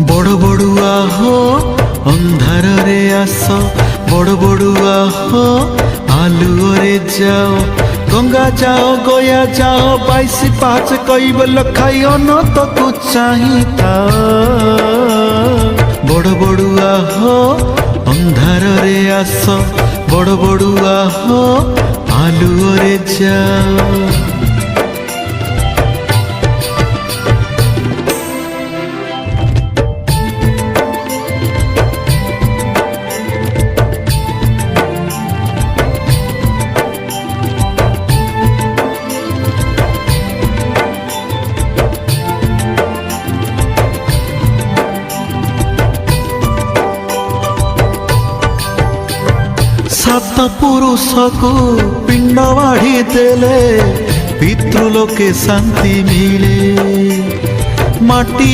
बड़ बड़ुआ हो अंधार रे आस, बड़ बड़ुआ हो आलुओरे जाओ, गंगा जाओ गया जाओ 22-5 कईब लखाई अनंत को चाहिता। बड़ बड़ुआ हो अंधार रे आस, बड़ बड़ुआ हो आलुओरे जाओ। सात पुरुष को पिंड बाढ़ी देले पितृलोके शांति मिले। माटी